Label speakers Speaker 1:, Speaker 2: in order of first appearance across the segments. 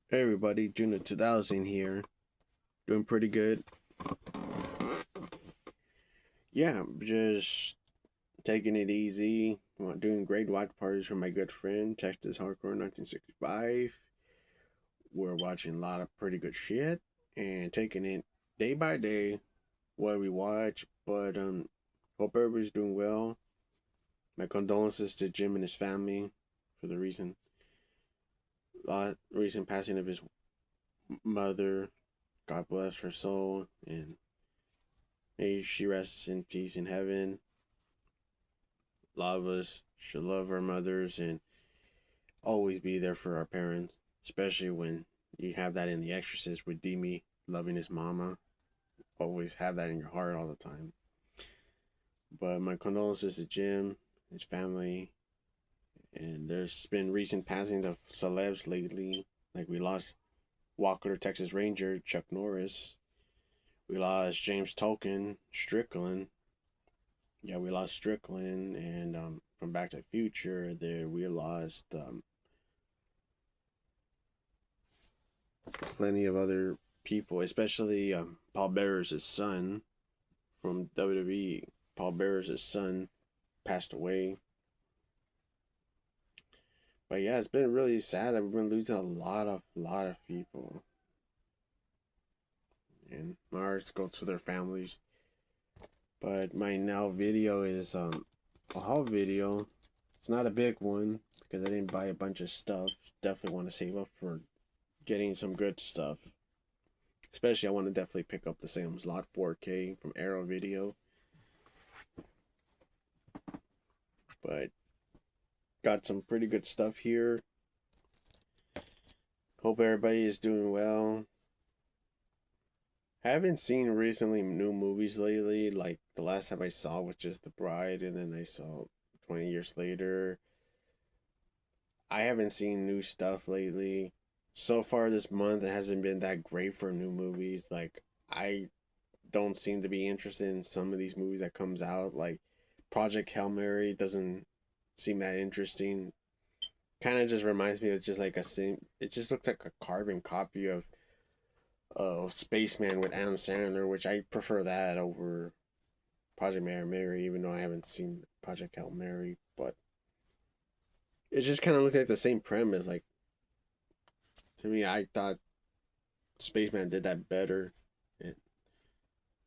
Speaker 1: Hey everybody, June 2000 here. Doing pretty good. Yeah, just taking it easy. Doing great watch parties for my good friend, Texas Hardcore 1965. We're watching a lot of pretty good shit and taking it day by day what we watch. But hope everybody's doing well. My condolences to Jim and his family for the recent passing of his mother. God bless her soul and may she rest in peace in heaven. A lot of us should love our mothers and always be there for our parents, especially when you have that in The Exorcist with Demi loving his mama. Always have that in your heart all the time. But my condolences to Jim, his family, and there's been recent passings of celebs lately. Like we lost Walker, Texas Ranger, Chuck Norris. We lost James Tolkien, Strickland. Yeah, we lost Strickland, and from Back to the Future, there we lost plenty of other people, especially Paul Bearer's son from WWE. Paul Bearer's son passed away. But yeah, it's been really sad that we've been losing a lot of people. And my hearts go to their families. But my now video is a haul video. It's not a big one because I didn't buy a bunch of stuff. Definitely want to save up for getting some good stuff. Especially I want to definitely pick up the Salem's Lot 4K from Arrow Video. But got some pretty good stuff here. Hope everybody is doing well. Haven't seen recently new movies lately. Like the last time I saw was just The Bride, and then I saw 20 Years Later. I haven't seen new stuff lately. So far this month, it hasn't been that great for new movies. Like I don't seem to be interested in some of these movies that comes out. Like Project Hail Mary doesn't seem that interesting. Kind of just reminds me of just like a same. It just looks like a carbon copy of Spaceman with Adam Sandler, which I prefer that over Project Mary, even though I haven't seen Project Hail Mary. But it just kind of looks like the same premise. Like to me, I thought Spaceman did that better, and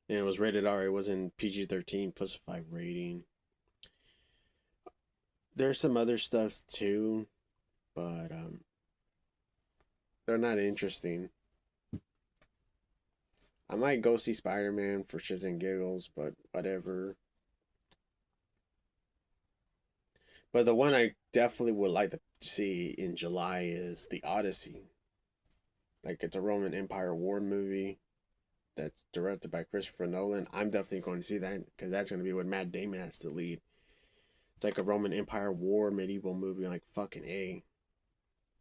Speaker 1: it was rated R. It wasn't PG-13 plus 5 rating. There's some other stuff too, but they're not interesting. I might go see Spider Man for shits and giggles, but whatever. But the one I definitely would like to see in July is The Odyssey. Like it's a Roman Empire war movie that's directed by Christopher Nolan. I'm definitely going to see that because that's going to be what Matt Damon has to lead. It's like a Roman Empire war medieval movie. Like fucking a.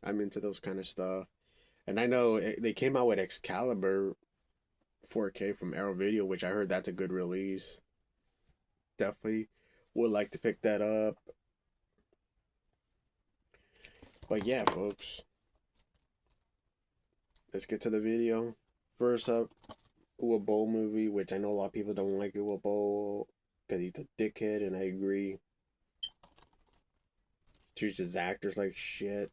Speaker 1: I'm into those kind of stuff. And I know they came out with Excalibur 4K from Arrow Video, which I heard that's a good release. Definitely would like to pick that up. But yeah, folks, let's get to the video. First up, Uwe Boll movie, which I know a lot of people don't like Uwe Boll because he's a dickhead, and I agree. Treats his actors like shit.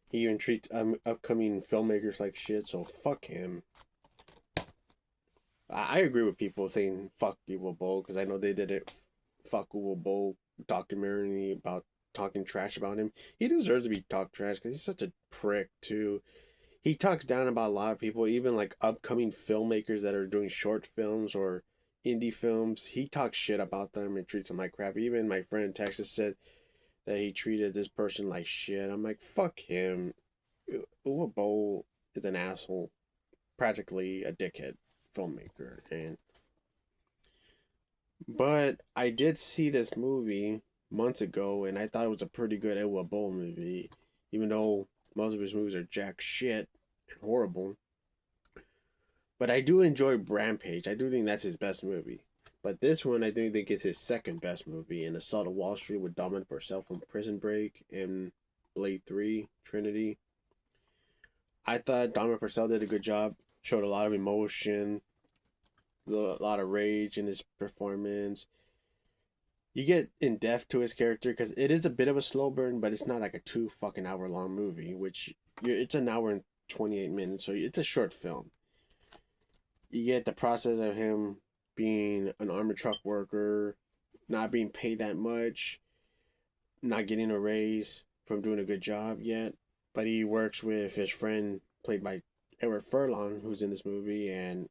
Speaker 1: He even treats upcoming filmmakers like shit, so fuck him. I agree with people saying fuck Uwe Boll because I know they did it. Fuck Uwe Boll documentary about talking trash about him. He deserves to be talked trash because he's such a prick too. He talks down about a lot of people, even like upcoming filmmakers that are doing short films or indie films. He talks shit about them and treats them like crap. Even my friend in Texas said that he treated this person like shit. I'm like, fuck him. Uwe Boll is an asshole, practically a dickhead filmmaker. And but I did see this movie months ago, and I thought it was a pretty good Uwe Boll movie, even though most of his movies are jack shit and horrible. But I do enjoy Rampage. I do think that's his best movie. But this one, I do think it's his second best movie. In Assault of Wall Street with Dominic Purcell from Prison Break and Blade 3, Trinity. I thought Dominic Purcell did a good job. Showed a lot of emotion, a lot of rage in his performance. You get in depth to his character because it is a bit of a slow burn, but it's not like a 2 fucking hour long movie. Which it's an hour and 28 minutes, so it's a short film. You get the process of him being an armored truck worker, not being paid that much, not getting a raise from doing a good job yet, but he works with his friend played by Edward Furlong, who's in this movie, and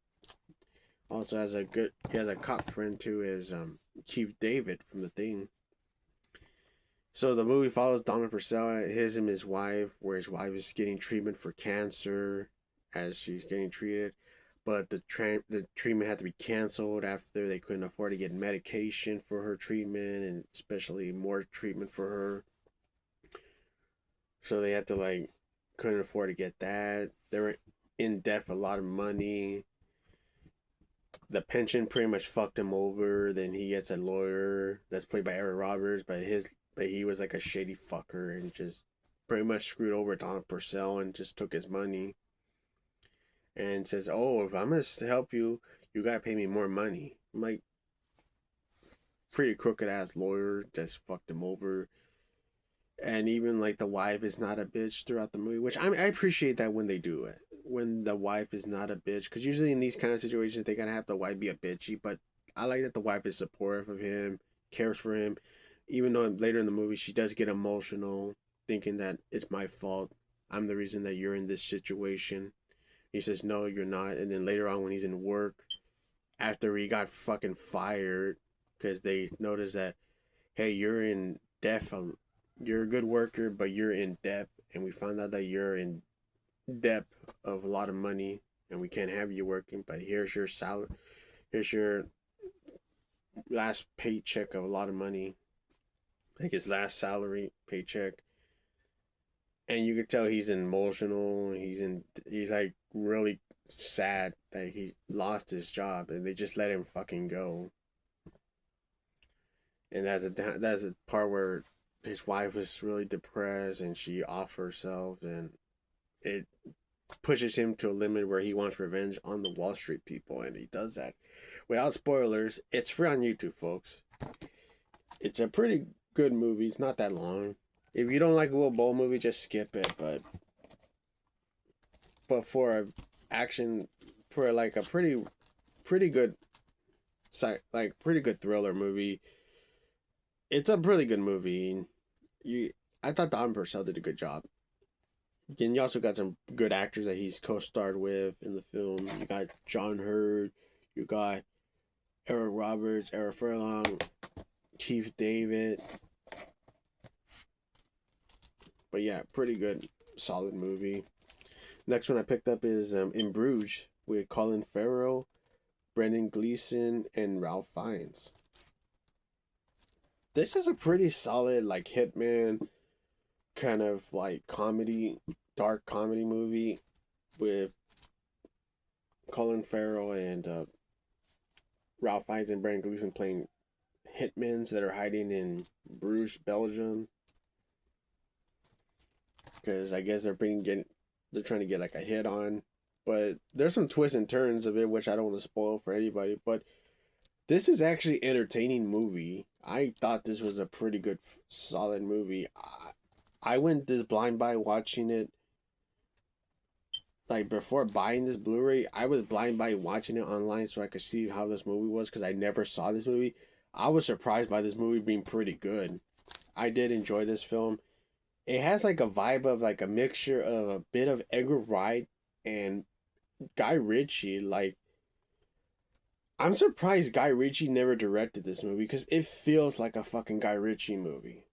Speaker 1: also he has a cop friend too, is Chief David from The Thing. So the movie follows Dominic Purcell, his and his wife, where his wife is getting treatment for cancer as she's getting treated, but the treatment had to be canceled after they couldn't afford to get medication for her treatment, and especially more treatment for her. So they had to like couldn't afford to get that. They were in debt for a lot of money. The pension pretty much fucked him over. Then he gets a lawyer that's played by Eric Roberts, but he was like a shady fucker and just pretty much screwed over Don Purcell and just took his money. And says, "Oh, if I'm gonna help you, you gotta pay me more money." I'm like, pretty crooked ass lawyer just fucked him over. And even like the wife is not a bitch throughout the movie, which I appreciate that when they do it. When the wife is not a bitch, because usually in these kind of situations they gotta have the wife be a bitchy. But I like that the wife is supportive of him, cares for him, even though later in the movie she does get emotional, thinking that it's my fault. I'm the reason that you're in this situation. He says, "No, you're not." And then later on, when he's in work, after he got fucking fired, because they noticed that, hey, you're in debt. You're a good worker, but you're in debt, and we found out that you're in debt of a lot of money, and we can't have you working. But here's your salary. Here's your last paycheck of a lot of money. I think his last salary paycheck, and you could tell he's emotional. He's like really sad that he lost his job, and they just let him fucking go. And that's a part where his wife was really depressed, and she off herself, and it pushes him to a limit where he wants revenge on the Wall Street people, and he does that. Without spoilers, it's free on YouTube, folks. It's a pretty good movie. It's not that long. If you don't like a Will Bowl movie, just skip it. But for a action, for like a pretty good, pretty good thriller movie, it's a really good movie. I thought Don Purcell did a good job. And you also got some good actors that he's co-starred with in the film. You got John Hurt, you got Eric Roberts, Eric Furlong, Chief David. But yeah, pretty good, solid movie. Next one I picked up is In Bruges with Colin Farrell, Brendan Gleeson, and Ralph Fiennes. This is a pretty solid like hitman kind of like comedy, dark comedy movie with Colin Farrell and Ralph Fiennes and Brendan Gleeson playing hitmen that are hiding in Bruges, Belgium. Because I guess they're trying to get like a hit on, but there's some twists and turns of it which I don't want to spoil for anybody. But this is actually entertaining movie. I thought this was a pretty good, solid movie. I went this blind by watching it. Like before buying this Blu-ray, I was blind by watching it online so I could see how this movie was because I never saw this movie. I was surprised by this movie being pretty good. I did enjoy this film. It has like a vibe of like a mixture of a bit of Edgar Wright and Guy Ritchie. Like I'm surprised Guy Ritchie never directed this movie because it feels like a fucking Guy Ritchie movie.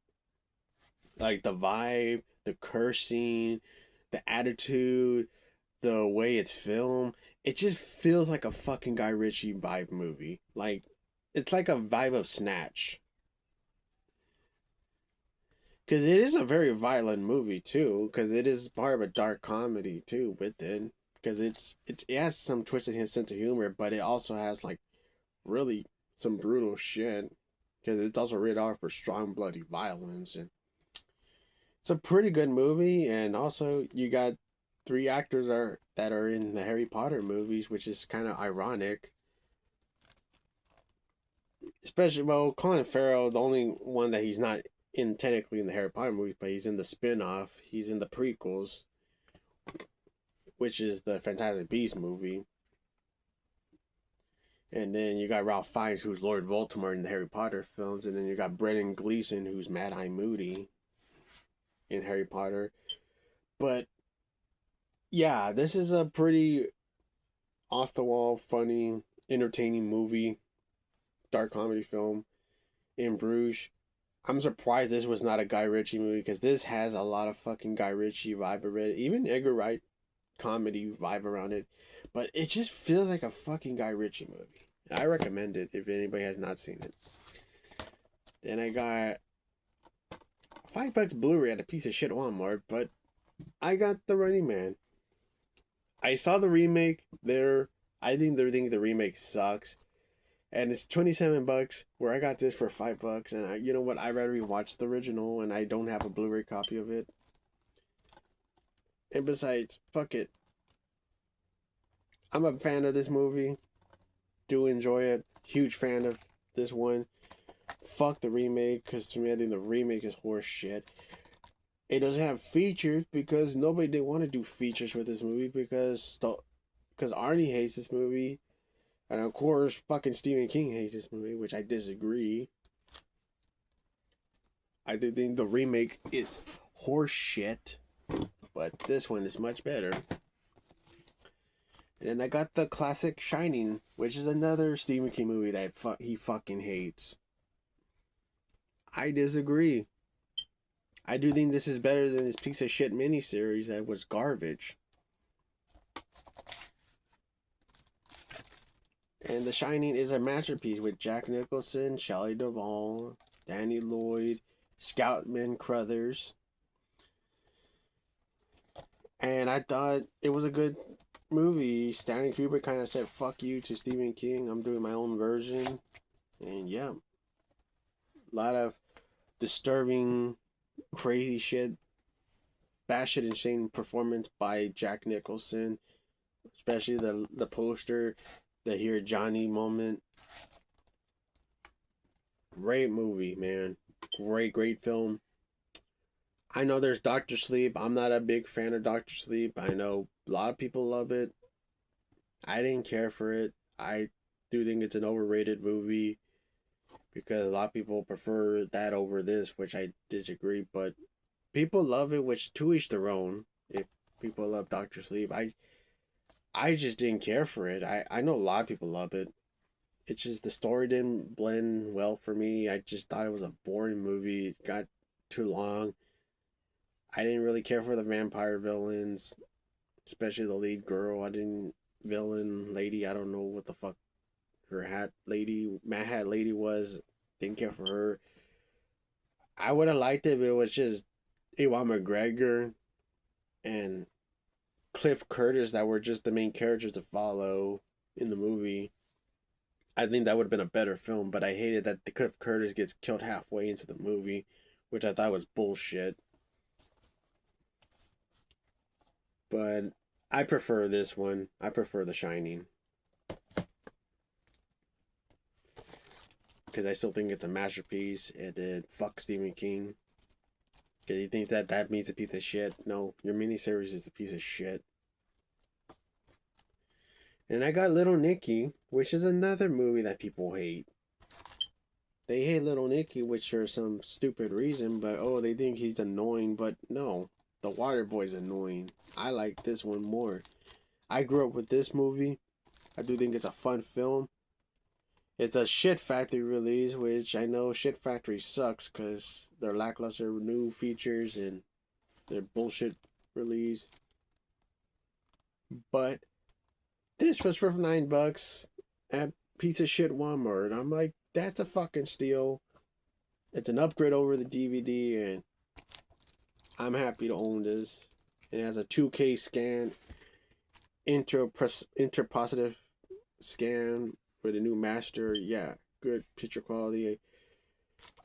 Speaker 1: Like the vibe, the cursing, the attitude, the way it's filmed, it just feels like a fucking Guy Ritchie vibe movie. Like it's like a vibe of Snatch. Because it is a very violent movie too. Because it is part of a dark comedy too with it. Because it has some twisted sense of humor, but it also has like really some brutal shit. Because it's also rated R for strong bloody violence, and it's a pretty good movie. And also you got three actors that are in the Harry Potter movies, which is kind of ironic. Especially, well, Colin Farrell, the only one that he's not in technically in the Harry Potter movies, but he's in the spin-off. He's in the prequels, which is the Fantastic Beasts movie. And then you got Ralph Fiennes, who's Lord Voldemort in the Harry Potter films, and then you got Brendan Gleeson, who's Mad Eye Moody in Harry Potter. But yeah, this is a pretty off the wall, funny, entertaining movie, dark comedy film in Bruges. I'm surprised this was not a Guy Ritchie movie because this has a lot of fucking Guy Ritchie vibe already. Even Edgar Wright comedy vibe around it. But it just feels like a fucking Guy Ritchie movie. I recommend it if anybody has not seen it. Then I got $5 Blu-ray at a piece of shit Walmart, but I got The Running Man. I saw the remake there. I think the remake sucks. And it's $27 where I got this for $5 and you know what, I'd rather rewatch the original and I don't have a Blu-ray copy of it. And besides, fuck it. I'm a fan of this movie. Do enjoy it. Huge fan of this one. Fuck the remake, because to me I think the remake is horse shit. It doesn't have features because nobody did want to do features with this movie because Arnie hates this movie. And of course, fucking Stephen King hates this movie, which I disagree. I do think the remake is horse shit, but this one is much better. And then I got the classic Shining, which is another Stephen King movie that he fucking hates. I disagree. I do think this is better than this piece of shit miniseries that was garbage. And The Shining is a masterpiece with Jack Nicholson, Shelley Duvall, Danny Lloyd, Scoutman Crothers. And I thought it was a good movie. Stanley Kubrick kind of said, fuck you to Stephen King. I'm doing my own version. And yeah. A lot of disturbing, crazy shit. Batshit insane performance by Jack Nicholson. Especially the poster. The Here Johnny moment. Great movie, man. Great film. I know there's Doctor Sleep. I'm not a big fan of Doctor Sleep. I know a lot of people love it. I didn't care for it. I do think it's an overrated movie because a lot of people prefer that over this, which I disagree. But people love it, which to each their own. If people love Doctor Sleep, I just didn't care for it. I know a lot of people love it. It's just the story didn't blend well for me. I just thought it was a boring movie. It got too long. I didn't really care for the vampire villains, especially the lead girl. I didn't villain lady. I don't know what the fuck her Mad Hat lady was. Didn't care for her. I would have liked it if it was just Ewan McGregor and Cliff Curtis that were just the main characters to follow in the movie. I think that would have been a better film, but I hated that the Cliff Curtis gets killed halfway into the movie, which I thought was bullshit. But I prefer this one. I prefer The Shining. Because I still think it's a masterpiece. And then fuck Stephen King. Because he thinks that means a piece of shit. No, your miniseries is a piece of shit. And I got Little Nicky, which is another movie that people hate. They hate Little Nicky, which for some stupid reason, but they think he's annoying. But no, The Water Boy's annoying. I like this one more. I grew up with this movie. I do think it's a fun film. It's a Shit Factory release, which I know Shit Factory sucks because they're lackluster new features and their bullshit release. But this was for $9 at piece of shit Walmart. I'm like, that's a fucking steal. It's an upgrade over the DVD, and I'm happy to own this. It has a 2K scan, interpositive scan with a new master. Yeah, good picture quality.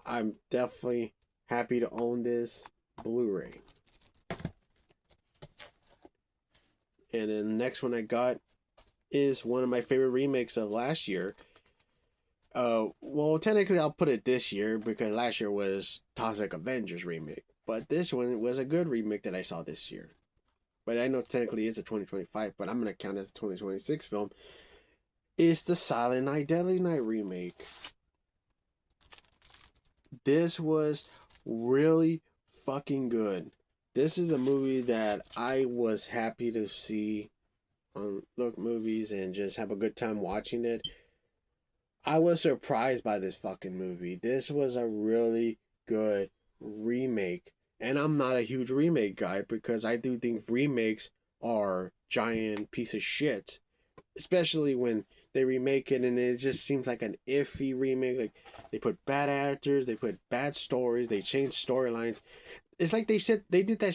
Speaker 1: I'm definitely happy to own this Blu-ray. And then the next one I got is one of my favorite remakes of last year. Well, technically I'll put it this year because last year was Toxic Avengers remake, but this one was a good remake that I saw this year. But I know technically it's a 2025, but I'm gonna count it as a 2026 film. It's the Silent Night, Deadly Night remake. This was really fucking good. This is a movie that I was happy to see on Look Movies and just have a good time watching it. I was surprised by this fucking movie. This was a really good remake. And I'm not a huge remake guy because I do think remakes are giant piece of shit. Especially when they remake it and it just seems like an iffy remake. Like they put bad actors, they put bad stories, they change storylines. It's like they said they did that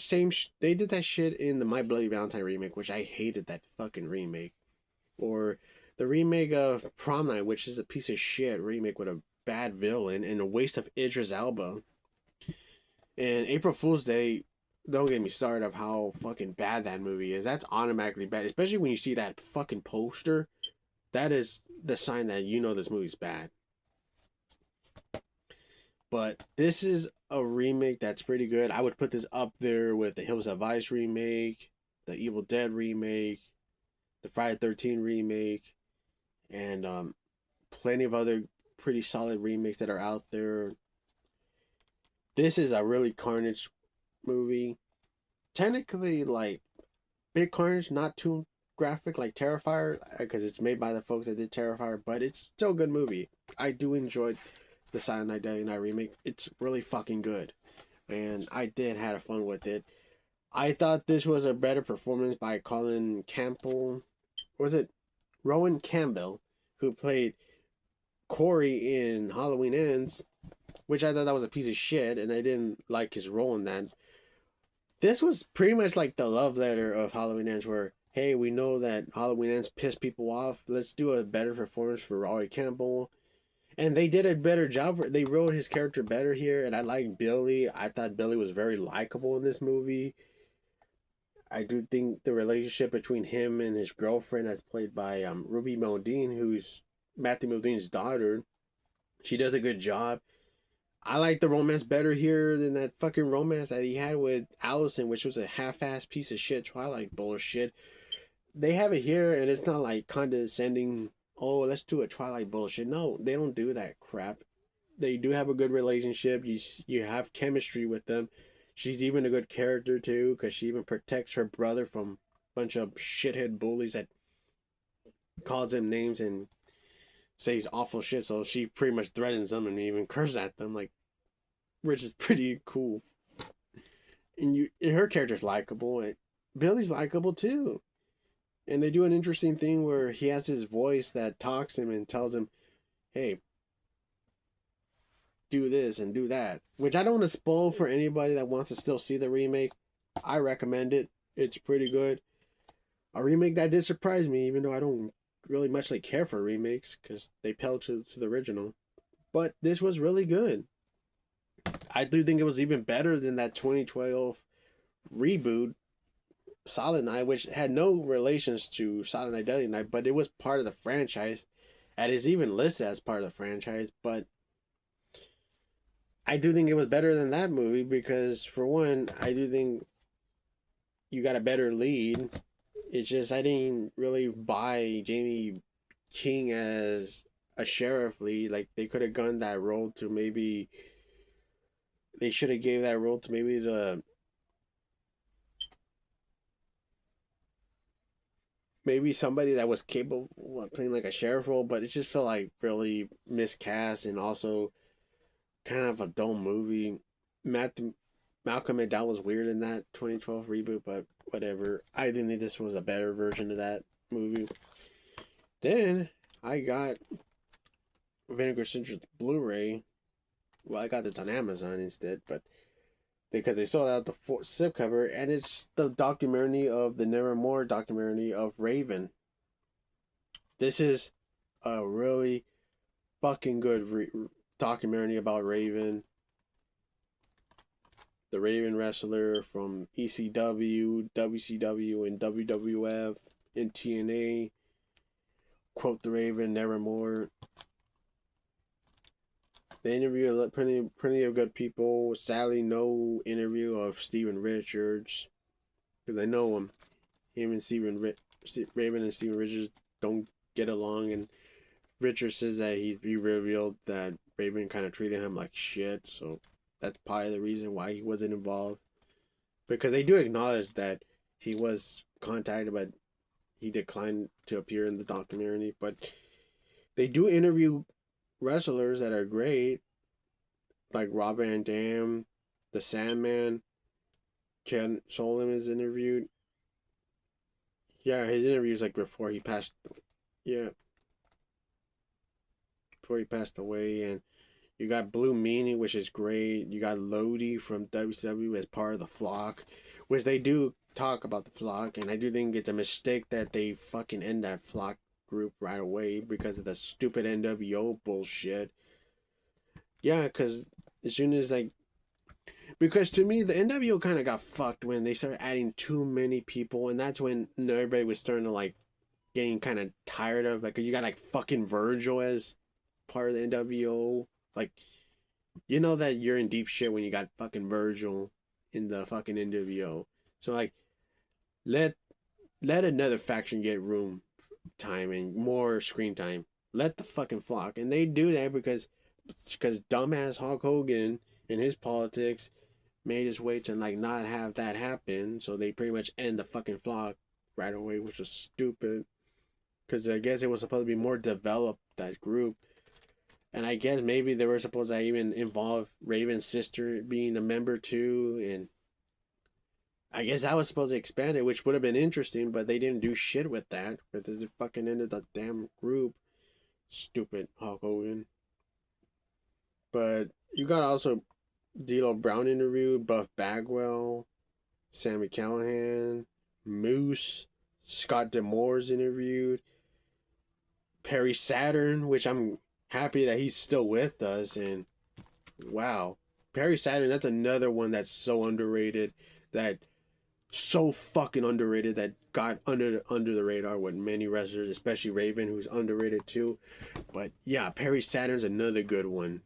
Speaker 1: they did that shit in the My Bloody Valentine remake, which I hated that fucking remake. Or the remake of Prom Night, which is a piece of shit remake with a bad villain and a waste of Idris Elba. And April Fool's Day, don't get me started of how fucking bad that movie is. That's automatically bad, especially when you see that fucking poster. That is the sign that you know this movie's bad. But this is a remake that's pretty good. I would put this up there with the Hills Have Eyes remake, the Evil Dead remake, the Friday 13 remake, and plenty of other pretty solid remakes that are out there. This is a really carnage movie. Technically, like Big Carnage, not too graphic like Terrifier, because it's made by the folks that did Terrifier, but it's still a good movie. I do enjoy the Silent Night, Deadly Night remake. It's really fucking good, and I did had fun with it. I thought this was a better performance by Colin Campbell. Was it Rowan Campbell, who played Corey in Halloween Ends, which I thought that was a piece of shit, and I didn't like his role in that. This was pretty much like the love letter of Halloween Ends, where hey, we know that Halloween Ends pissed people off. Let's do a better performance for Roy Campbell, and they did a better job. They wrote his character better here, and I like Billy. I thought Billy was very likable in this movie. I do think the relationship between him and his girlfriend, that's played by Ruby Modine, who's Matthew Modine's daughter, she does a good job. I like the romance better here than that fucking romance that he had with Allison, which was a half-ass piece of shit Twilight bullshit. They have it here, and it's not like condescending. Oh, let's do a Twilight bullshit. No, they don't do that crap. They do have a good relationship. You have chemistry with them. She's even a good character too, because she even protects her brother from a bunch of shithead bullies that calls him names and says awful shit. So she pretty much threatens them and even curses at them, like, which is pretty cool. And her character's likable. And Billy's likable too. And they do an interesting thing where he has his voice that talks him and tells him, "Hey, do this and do that." Which I don't want to spoil for anybody that wants to still see the remake. I recommend it. It's pretty good. A remake that did surprise me, even though I don't really much like care for remakes because they pale to the original. But this was really good. I do think it was even better than that 2012 reboot, Silent Night, which had no relations to Silent Night, Deadly Night, but it was part of the franchise. And is even listed as part of the franchise. But I do think it was better than that movie because, for one, I do think you got a better lead. It's just I didn't really buy Jamie King as a sheriff lead. Like they could have gone that role to maybe they should have gave that role to maybe somebody that was capable of playing like a sheriff role, but it just felt like really miscast and also kind of a dull movie. Malcolm McDowell was weird in that 2012 reboot, but whatever. I didn't think this was a better version of that movie. Then I got Vinegar Syndrome Blu-ray. Well, I got this on Amazon instead, but because they sold out the slipcover, and it's the documentary of the Nevermore documentary of Raven. This is a really fucking good documentary about Raven. the Raven wrestler from ECW, WCW, and WWF, and TNA. Quote the Raven, nevermore. They interview plenty of good people. Sadly, no interview of Steven Richards, because I know him. Him and Raven and Steven Richards don't get along, and Richard says that he revealed that Raven kind of treated him like shit, so that's probably the reason why he wasn't involved. Because they do acknowledge that he was contacted, but he declined to appear in the documentary. But they do interview wrestlers that are great, like Rob Van Dam, the Sandman. Ken Solomon is interviewed. Yeah, his interviews like before he passed. Yeah, before he passed away, and you got Blue Meanie, which is great. You got Lodi from WCW as part of the Flock, which they do talk about the Flock, and I do think it's a mistake that they fucking end that Flock group right away because of the stupid NWO bullshit. Yeah, because as soon as like, because to me the NWO kind of got fucked when they started adding too many people, and that's when everybody was starting to like getting kind of tired of like you got like fucking Virgil as part of the NWO. Like, you know that you're in deep shit when you got fucking Virgil in the fucking NWO. So like, let another faction get room time and more screen time. Let the fucking Flock, and they do that because dumbass Hulk Hogan and his politics made his way to like not have that happen. So they pretty much end the fucking Flock right away, which was stupid. Because I guess it was supposed to be more developed, that group. And I guess maybe they were supposed to even involve Raven's sister being a member too. And I guess that was supposed to expand it, which would have been interesting, but they didn't do shit with that. But they fucking ended the damn group. Stupid Hulk Hogan. But you got also D'Lo Brown interviewed, Buff Bagwell, Sammy Callahan, Moose, Scott D'Amore's interviewed, Perry Saturn, which I'm happy that he's still with us. And wow, Perry Saturn, that's another one that's so underrated, that so fucking underrated, that got under the radar with many wrestlers, especially Raven, who's underrated too. But yeah, Perry Saturn's another good one.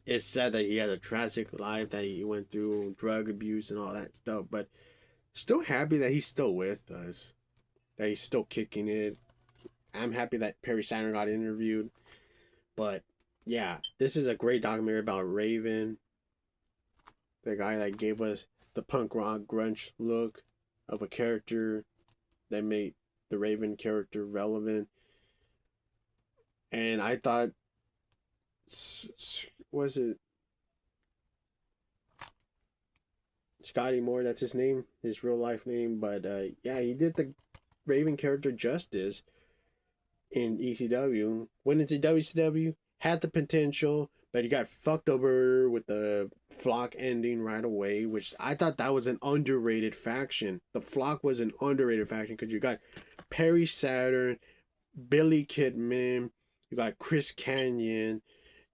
Speaker 1: It's sad that he had a tragic life that he went through, drug abuse and all that stuff, but still happy that he's still with us, that he's still kicking it. I'm happy that Perry Saturn got interviewed. But yeah, this is a great documentary about Raven, the guy that gave us the punk rock grunge look of a character that made the Raven character relevant. And I thought, was it Scotty Moore? That's his name, his real life name. But yeah, he did the Raven character justice in ECW. Went into WCW, had the potential, but he got fucked over with the Flock ending right away, which I thought that was an underrated faction. The Flock was an underrated faction because you got Perry Saturn, Billy Kidman, you got Chris Kanyon,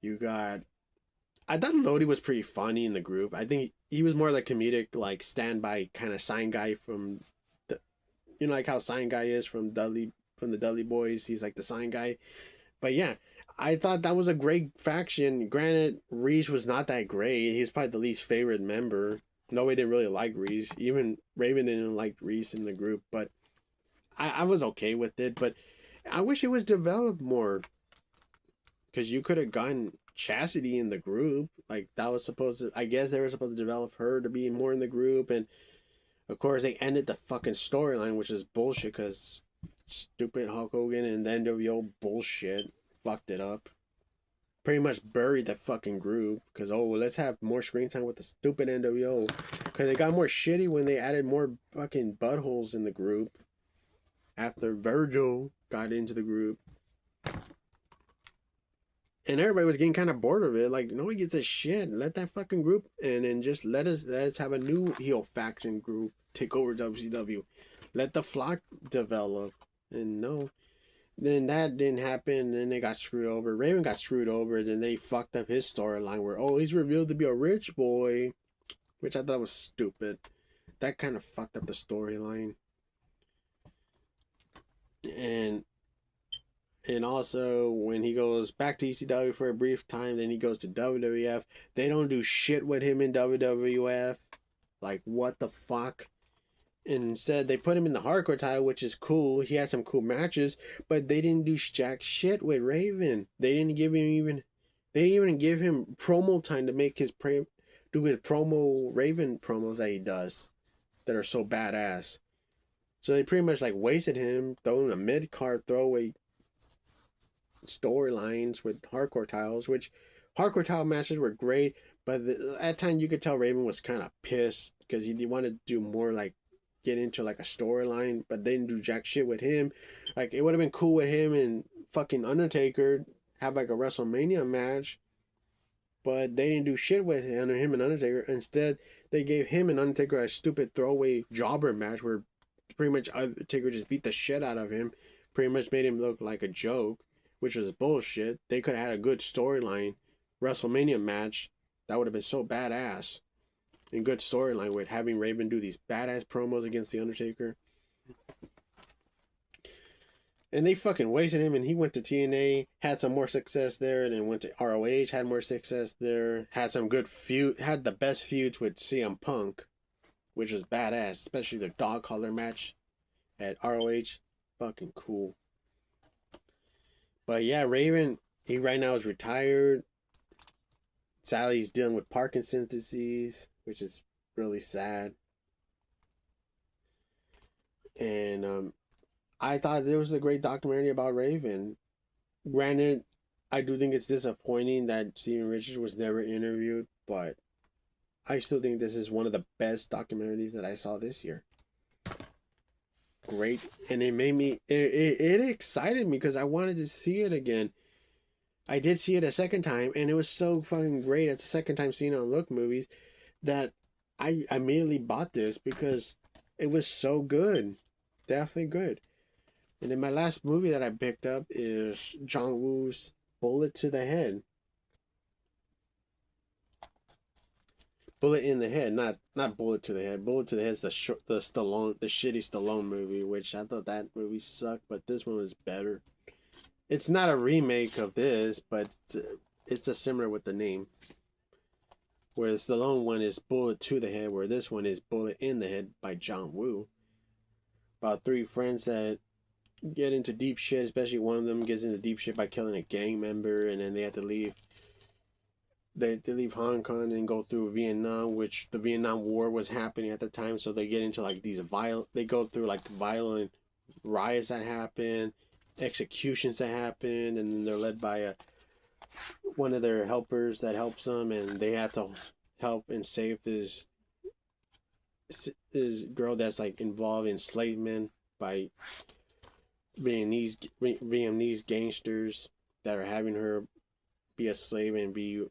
Speaker 1: you got. I thought Lodi was pretty funny in the group. I think he was more like comedic, like standby kind of sign guy from the, you know, like how sign guy is from the Dudley Boys. He's like the sign guy. But yeah, I thought that was a great faction. Granted, Reese was not that great. He was probably the least favorite member. Nobody didn't really like Reese. Even Raven didn't like Reese in the group. But I was okay with it. But I wish it was developed more. Because you could have gotten Chastity in the group. Like, that was supposed to... I guess they were supposed to develop her to be more in the group. And, of course, they ended the fucking storyline, which is bullshit. Because stupid Hulk Hogan and the NWO bullshit fucked it up. Pretty much buried the fucking group because, oh, let's have more screen time with the stupid NWO, because they got more shitty when they added more fucking buttholes in the group after Virgil got into the group, and everybody was getting kind of bored of it. Like, nobody gives a shit. Let that fucking group in and just let's have a new heel faction group take over WCW. Let the Flock develop. And no, then that didn't happen. Then they got screwed over. Raven got screwed over. Then they fucked up his storyline where, oh, he's revealed to be a rich boy. which I thought was stupid. That kind of fucked up the storyline. And also when he goes back to ECW for a brief time, then he goes to WWF. They don't do shit with him in WWF. Like, what the fuck? And instead, they put him in the hardcore title, which is cool. He had some cool matches, but they didn't do jack shit with Raven. They didn't give him even. They didn't even give him promo time to make his do his promo Raven promos that he does, that are so badass. So they pretty much like wasted him, throwing a mid card throwaway storylines with hardcore titles, which hardcore title matches were great, but at time you could tell Raven was kind of pissed because he wanted to do more like get into like a storyline, but they didn't do jack shit with him. Like, it would have been cool with him and fucking Undertaker have like a WrestleMania match, but they didn't do shit with him and Undertaker. Instead, they gave him and Undertaker a stupid throwaway jobber match where pretty much Undertaker just beat the shit out of him, pretty much made him look like a joke, which was bullshit. They could have had a good storyline WrestleMania match that would have been so badass. And good storyline with having Raven do these badass promos against The Undertaker. And they fucking wasted him, and he went to TNA, had some more success there, and then went to ROH, had more success there, had some good had the best feuds with CM Punk, which was badass, especially the dog collar match at ROH. Fucking cool. But yeah, Raven, he right now is retired. Sadly, he's dealing with Parkinson's disease, which is really sad. And I thought there was a great documentary about Raven. Granted, I do think it's disappointing that Steven Richards was never interviewed, but I still think this is one of the best documentaries that I saw this year. Great, and it made me it excited me because I wanted to see it again. I did see it a second time, and it was so fucking great as the second time seeing it on Look Movies that I immediately bought this because it was so good. Definitely good. And then my last movie that I picked up is John Woo's Bullet to the Head. Bullet in the Head, not Bullet to the Head. Bullet to the Head is the shitty Stallone movie, which I thought that movie sucked, but this one was better. It's not a remake of this, but it's a similar with the name. Where the Stallone one is Bullet to the Head, where this one is Bullet in the Head by John Woo. About three friends that get into deep shit, especially one of them gets into deep shit by killing a gang member, and then they have to leave. They leave Hong Kong and go through Vietnam, which the Vietnam War was happening at the time, so they get into like these they go through like violent riots that happen, executions that happen, and then they're led by one of their helpers that helps them, and they have to help and save this girl that's like involved in enslavement by Vietnamese gangsters that are having her be a slave and be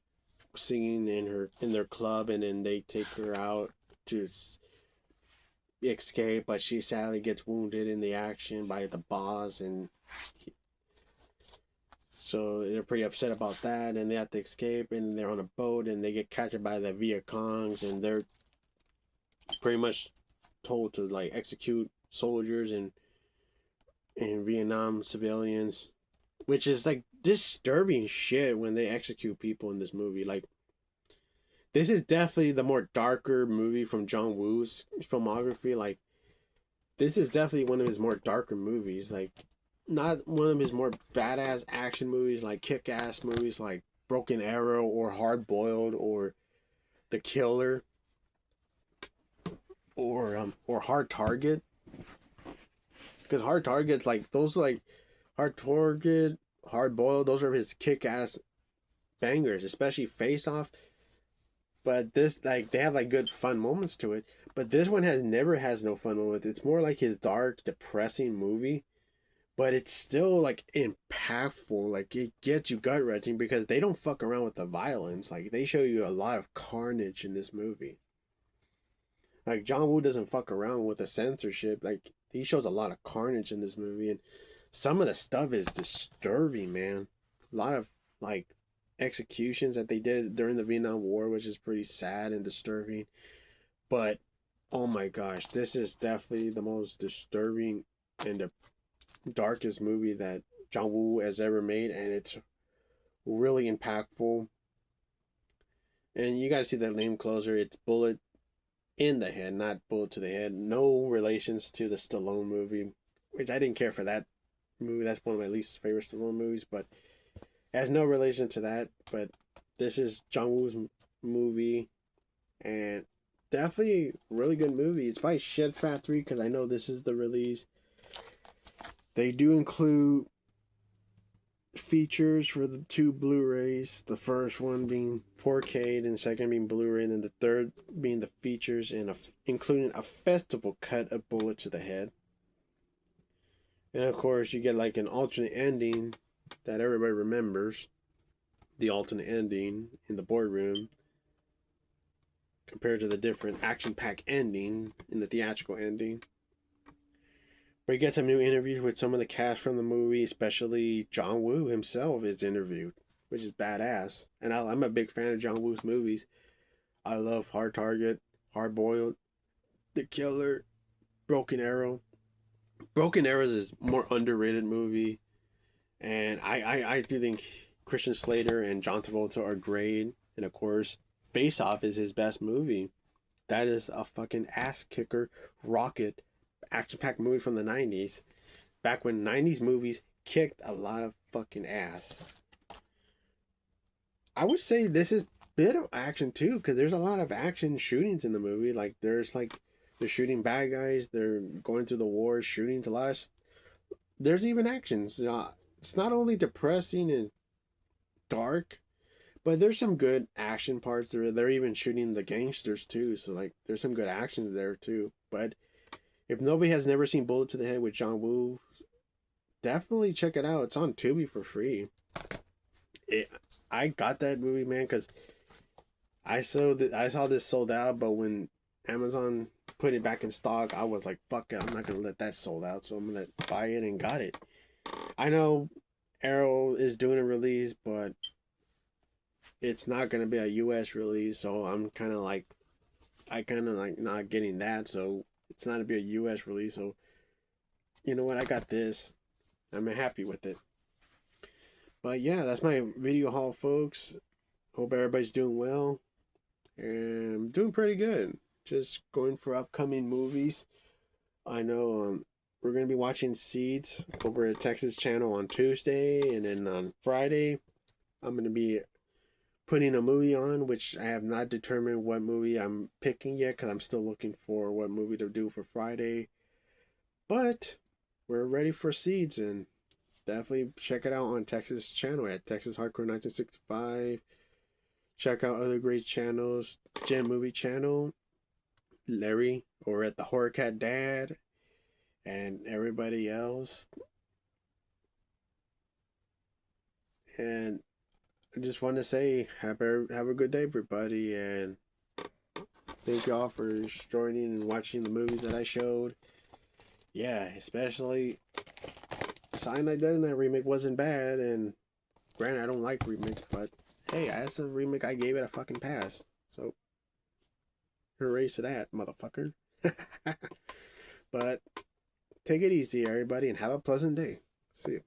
Speaker 1: singing in their club, and then they take her out to escape, but she sadly gets wounded in the action by the boss, and so they're pretty upset about that, and they have to escape, and they're on a boat, and they get captured by the Viet Congs, and they're pretty much told to like execute soldiers and Vietnam civilians, which is like disturbing shit when they execute people in this movie. Like, this is definitely the more darker movie from John Woo's filmography. Like, this is definitely one of his more darker movies. Like, not one of his more badass action movies, like kick-ass movies like Broken Arrow or Hard Boiled or The Killer or Hard Target. Because Hard Target's like those, like Hard Target, Hard Boiled, those are his kick-ass bangers, especially Face Off. But this, like, they have like good fun moments to it. But this one never has no fun moments. It's more like his dark, depressing movie. But it's still like impactful. Like, it gets you gut wrenching because they don't fuck around with the violence. Like, they show you a lot of carnage in this movie. Like, John Woo doesn't fuck around with the censorship. Like, he shows a lot of carnage in this movie, and some of the stuff is disturbing, man. A lot of like executions that they did during the Vietnam War, which is pretty sad and disturbing. But oh my gosh, this is definitely the most disturbing and the darkest movie that John Woo has ever made, and it's really impactful. And you gotta see the name closer. It's bullet in the head, not bullet to the head. No relations to the Stallone movie, which I didn't care for that movie. That's one of my least favorite Stallone movies, but it has no relation to that. But this is John Woo's movie, and definitely really good movie. It's probably Shed Fat 3 because I know this is the release. They do include features for the two Blu-rays. The first one being 4K, and the second being Blu-ray, and then the third being the features and including a festival cut of Bullet to the Head. And of course, you get like an alternate ending that everybody remembers. The alternate ending in the boardroom compared to the different action-packed ending in the theatrical ending. But you get some new interviews with some of the cast from the movie, especially John Woo himself is interviewed, which is badass. And I'm a big fan of John Woo's movies. I love Hard Target, Hard Boiled, The Killer, Broken Arrow. Broken Arrow is a more underrated movie. And I do think Christian Slater and John Travolta are great. And of course, Face Off is his best movie. That is a fucking ass kicker, rocket, action packed movie from the 90s. Back when 90s movies kicked a lot of fucking ass. I would say this is a bit of action too, because there's a lot of action shootings in the movie. Like, they're shooting bad guys, they're going through the war, shooting a lot of. There's even actions. It's not only depressing and dark, but there's some good action parts. They're even shooting the gangsters too, so like there's some good actions there too. But if nobody has never seen Bullet to the Head with John Woo, definitely check it out. It's on Tubi for free. I got that movie, man, because I saw this sold out, but when Amazon put it back in stock, I was like, fuck it, I'm not gonna let that sold out, so I'm gonna buy it, and got it. I know Arrow is doing a release, but it's not gonna be a US release, so I kind of like not getting that, so it's not gonna be a US release, so you know what, I got this. I'm happy with it. But yeah, that's my video haul, folks. Hope everybody's doing well. And I'm doing pretty good. Just going for upcoming movies. I know we're going to be watching Seeds over at Texas Channel on Tuesday. And then on Friday, I'm going to be putting a movie on, which I have not determined what movie I'm picking yet, because I'm still looking for what movie to do for Friday. But we're ready for Seeds, and definitely check it out on Texas Channel at Texas Hardcore 1965. Check out other great channels, Gen Movie Channel, Larry over at the Horror Cat Dad, and everybody else. And I just want to say have a good day, everybody, and thank y'all for joining and watching the movies that I showed. Yeah, especially Cyanide Death Knight remake wasn't bad, and granted I don't like remakes, but hey, that's a remake I gave it a fucking pass. So hooray to that, motherfucker. But take it easy, everybody, and have a pleasant day. See you.